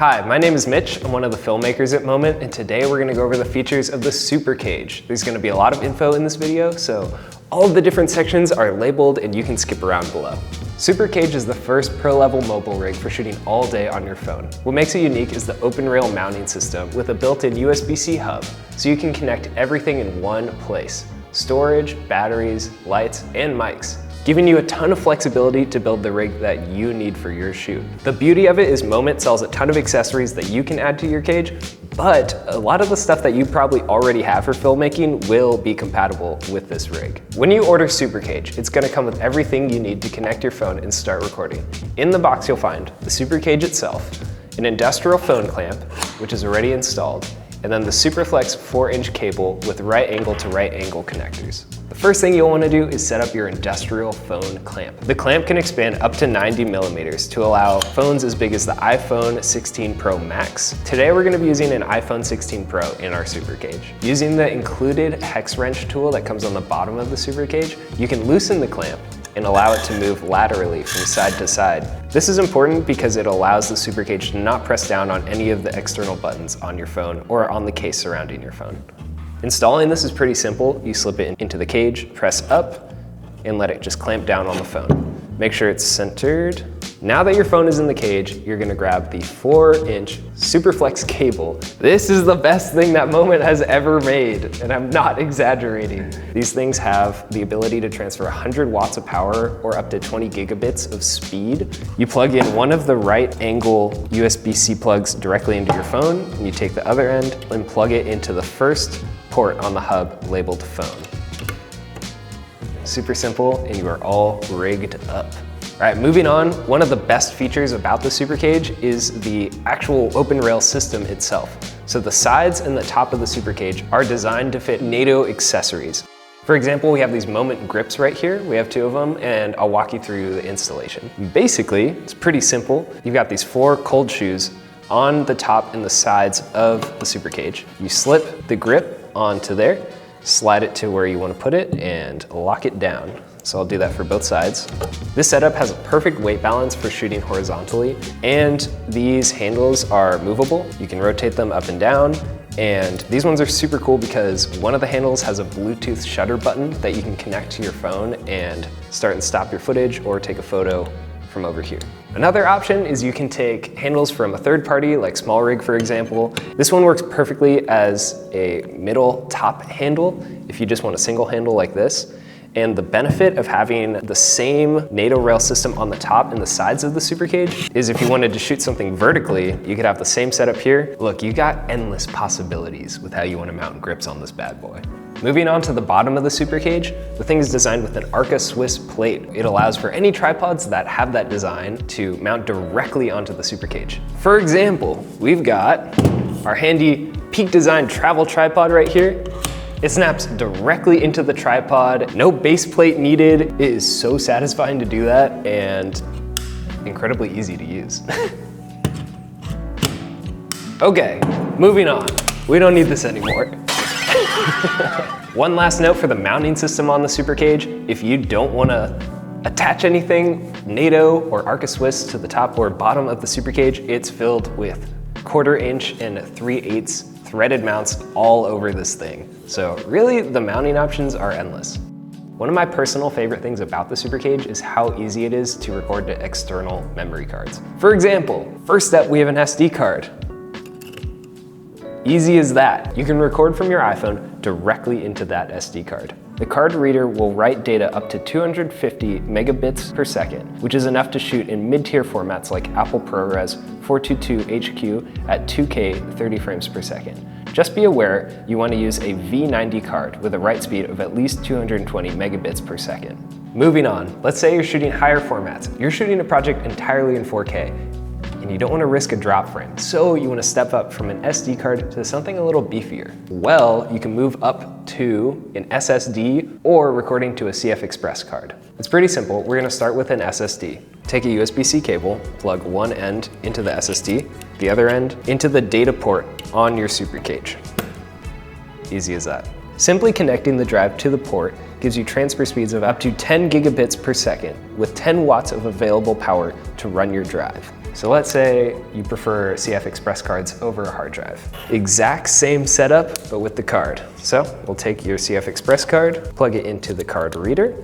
Hi, my name is Mitch. I'm one of the filmmakers at Moment, and today we're gonna go over the features of the SuperCage. There's gonna be a lot of info in this video, so all of the different sections are labeled and you can skip around below. SuperCage is the first pro-level mobile rig for shooting all day on your phone. What makes it unique is the open rail mounting system with a built-in USB-C hub, so you can connect everything in one place. Storage, batteries, lights, and mics, giving you a ton of flexibility to build the rig that you need for your shoot. The beauty of it is Moment sells a ton of accessories that you can add to your cage, but a lot of the stuff that you probably already have for filmmaking will be compatible with this rig. When you order SuperCage, it's gonna come with everything you need to connect your phone and start recording. In the box you'll find the SuperCage itself, an industrial phone clamp, which is already installed, and then the SuperFlex 4-inch cable with right angle to right angle connectors. The first thing you'll want to do is set up your industrial phone clamp. The clamp can expand up to 90 millimeters to allow phones as big as the iPhone 16 Pro Max. Today we're going to be using an iPhone 16 Pro in our SuperCage. Using the included hex wrench tool that comes on the bottom of the SuperCage, you can loosen the clamp and allow it to move laterally from side to side. This is important because it allows the SuperCage to not press down on any of the external buttons on your phone or on the case surrounding your phone. Installing this is pretty simple. You slip it into the cage, press up, and let it just clamp down on the phone. Make sure it's centered. Now that your phone is in the cage, you're gonna grab the 4-inch SuperFlex cable. This is the best thing that Moment has ever made, and I'm not exaggerating. These things have the ability to transfer 100 watts of power or up to 20 gigabits of speed. You plug in one of the right angle USB-C plugs directly into your phone, and you take the other end and plug it into the first port on the hub labeled phone. Super simple, and you are all rigged up. All right, moving on, one of the best features about the SuperCage is the actual open rail system itself. So the sides and the top of the SuperCage are designed to fit NATO accessories. For example, we have these Moment grips right here. We have 2 of them, and I'll walk you through the installation. Basically, it's pretty simple. You've got these 4 cold shoes on the top and the sides of the SuperCage. You slip the grip onto there, slide it to where you want to put it, and lock it down. So I'll do that for both sides. This setup has a perfect weight balance for shooting horizontally, and these handles are movable. You can rotate them up and down, and these ones are super cool because one of the handles has a Bluetooth shutter button that you can connect to your phone and start and stop your footage or take a photo from over here. Another option is you can take handles from a third party, like SmallRig for example. This one works perfectly as a middle top handle if you just want a single handle like this. And the benefit of having the same NATO rail system on the top and the sides of the SuperCage is if you wanted to shoot something vertically, you could have the same setup here. Look, you got endless possibilities with how you want to mount grips on this bad boy. Moving on to the bottom of the SuperCage, the thing is designed with an ARCA Swiss plate. It allows for any tripods that have that design to mount directly onto the SuperCage. For example, we've got our handy Peak Design travel tripod right here. It snaps directly into the tripod, no base plate needed. It is so satisfying to do that and incredibly easy to use. Okay, moving on. We don't need this anymore. One last note for the mounting system on the SuperCage. If you don't want to attach anything NATO or ARCA Swiss to the top or bottom of the SuperCage, it's filled with 1/4 inch and 3/8 threaded mounts all over this thing. So really, the mounting options are endless. One of my personal favorite things about the SuperCage is how easy it is to record to external memory cards. For example, first step, we have an SD card. Easy as that. You can record from your iPhone directly into that SD card. The card reader will write data up to 250 megabits per second, which is enough to shoot in mid-tier formats like Apple ProRes 422 HQ at 2K 30 frames per second. Just be aware you want to use a V90 card with a write speed of at least 220 megabits per second. Moving on, let's say you're shooting higher formats. You're shooting a project entirely in 4K, and you don't want to risk a drop frame, so you want to step up from an SD card to something a little beefier. Well, you can move up to an SSD or recording to a CF Express card. It's pretty simple. We're going to start with an SSD. Take a USB-C cable, plug one end into the SSD, the other end into the data port on your SuperCage. Easy as that. Simply connecting the drive to the port gives you transfer speeds of up to 10 gigabits per second with 10 watts of available power to run your drive. So let's say you prefer CF Express cards over a hard drive. Exact same setup, but with the card. So we'll take your CF Express card, plug it into the card reader,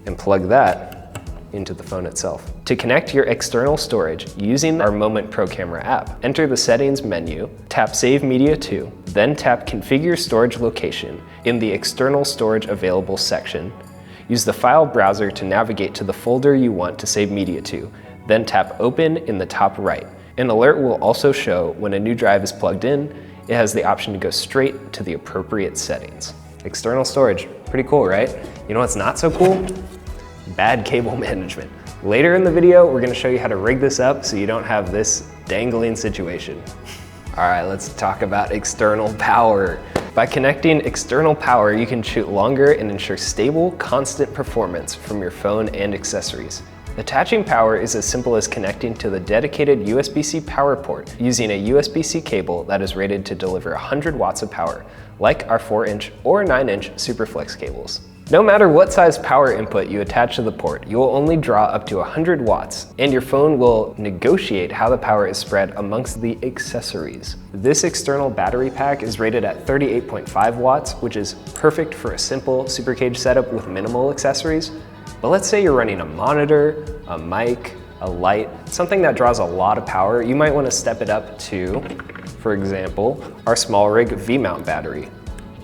and plug that into the phone itself. To connect your external storage using our Moment Pro Camera app, enter the settings menu, tap Save Media To, then tap Configure Storage Location in the External Storage Available section. Use the file browser to navigate to the folder you want to save media to, then tap Open in the top right. An alert will also show when a new drive is plugged in. It has the option to go straight to the appropriate settings. External storage, pretty cool, right? You know what's not so cool? Bad cable management. Later in the video, we're gonna show you how to rig this up so you don't have this dangling situation. All right, let's talk about external power. By connecting external power, you can shoot longer and ensure stable, constant performance from your phone and accessories. Attaching power is as simple as connecting to the dedicated USB-C power port using a USB-C cable that is rated to deliver 100 watts of power, like our 4-inch or 9-inch SuperFlex cables. No matter what size power input you attach to the port, you will only draw up to 100 watts, and your phone will negotiate how the power is spread amongst the accessories. This external battery pack is rated at 38.5 watts, which is perfect for a simple SuperCage setup with minimal accessories. But let's say you're running a monitor, a mic, a light, something that draws a lot of power. You might want to step it up to, for example, our SmallRig V-mount battery.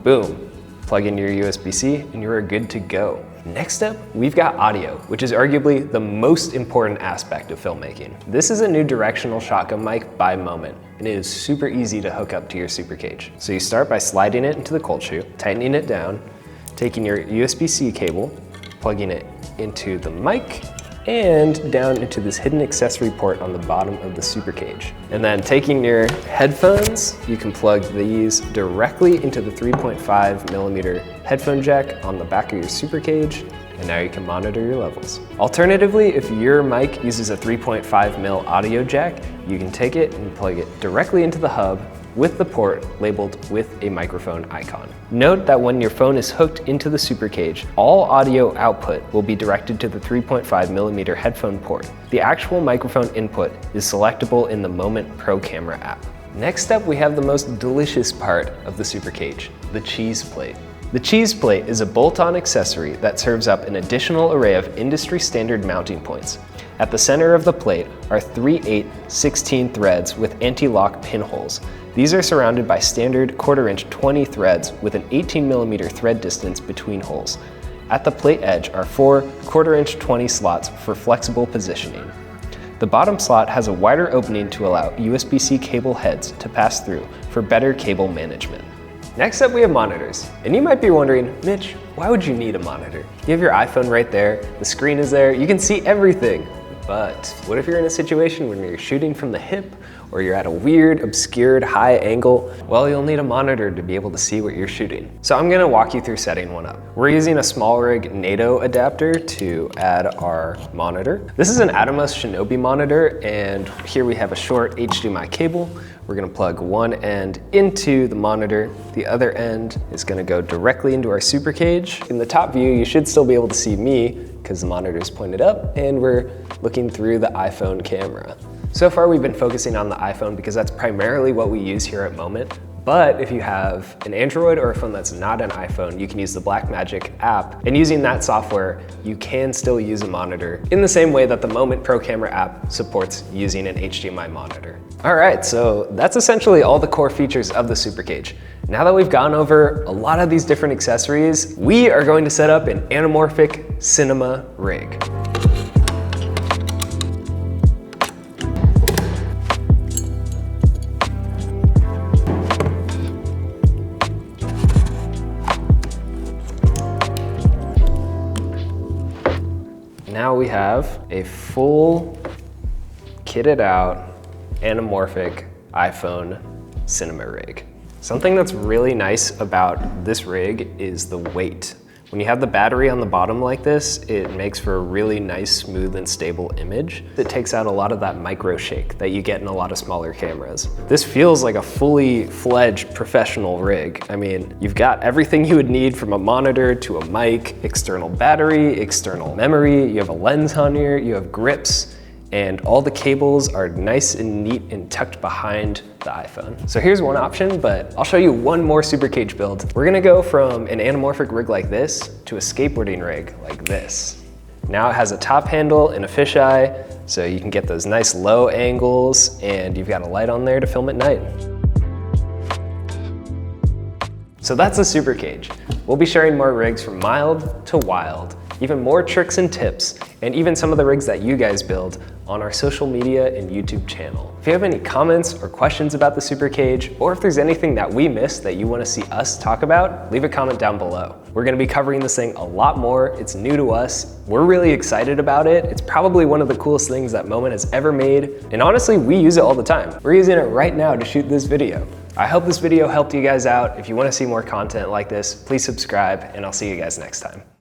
Boom. Plug in your USB-C and you're good to go. Next up, we've got audio, which is arguably the most important aspect of filmmaking. This is a new directional shotgun mic by Moment, and it is super easy to hook up to your SuperCage. So you start by sliding it into the cold shoe, tightening it down, taking your USB-C cable, plugging it into the mic, and down into this hidden accessory port on the bottom of the SuperCage. And then taking your headphones, you can plug these directly into the 3.5mm headphone jack on the back of your SuperCage, and now you can monitor your levels. Alternatively, if your mic uses a 3.5mm audio jack, you can take it and plug it directly into the hub with the port labeled with a microphone icon. Note that when your phone is hooked into the SuperCage, all audio output will be directed to the 3.5mm headphone port. The actual microphone input is selectable in the Moment Pro Camera app. Next up, we have the most delicious part of the SuperCage, the CheesePlate. The CheesePlate is a bolt-on accessory that serves up an additional array of industry-standard mounting points. At the center of the plate are 3/8/16 threads with anti-lock pinholes. These are surrounded by standard 1/4-inch 20 threads with an 18mm thread distance between holes. At the plate edge are 4 1/4-inch 20 slots for flexible positioning. The bottom slot has a wider opening to allow USB-C cable heads to pass through for better cable management. Next up, we have monitors. And you might be wondering, Mitch, why would you need a monitor? You have your iPhone right there, the screen is there, you can see everything. But what if you're in a situation when you're shooting from the hip, or you're at a weird, obscured, high angle? Well, you'll need a monitor to be able to see what you're shooting. So I'm gonna walk you through setting one up. We're using a SmallRig NATO adapter to add our monitor. This is an Atomos Shinobi monitor, and here we have a short HDMI cable. We're gonna plug one end into the monitor. The other end is gonna go directly into our SuperCage. In the top view, you should still be able to see me because the monitor is pointed up and we're looking through the iPhone camera. So far, we've been focusing on the iPhone because that's primarily what we use here at Moment. But if you have an Android or a phone that's not an iPhone, you can use the Blackmagic app. And using that software, you can still use a monitor in the same way that the Moment Pro Camera app supports using an HDMI monitor. All right, so that's essentially all the core features of the SuperCage. Now that we've gone over a lot of these different accessories, we are going to set up an anamorphic cinema rig. Now we have a full kitted out anamorphic iPhone cinema rig. Something that's really nice about this rig is the weight. When you have the battery on the bottom like this, it makes for a really nice, smooth, and stable image. It takes out a lot of that micro shake that you get in a lot of smaller cameras. This feels like a fully fledged professional rig. I mean, you've got everything you would need from a monitor to a mic, external battery, external memory, you have a lens on here, you have grips, and all the cables are nice and neat and tucked behind the iPhone. So here's one option, but I'll show you one more SuperCage build. We're gonna go from an anamorphic rig like this to a skateboarding rig like this. Now it has a top handle and a fisheye, so you can get those nice low angles, and you've got a light on there to film at night. So that's the SuperCage. We'll be sharing more rigs from mild to wild, even more tricks and tips, and even some of the rigs that you guys build on our social media and YouTube channel. If you have any comments or questions about the SuperCage, or if there's anything that we missed that you want to see us talk about, leave a comment down below. We're going to be covering this thing a lot more. It's new to us. We're really excited about it. It's probably one of the coolest things that Moment has ever made, and honestly, we use it all the time. We're using it right now to shoot this video. I hope this video helped you guys out. If you want to see more content like this, please subscribe, and I'll see you guys next time.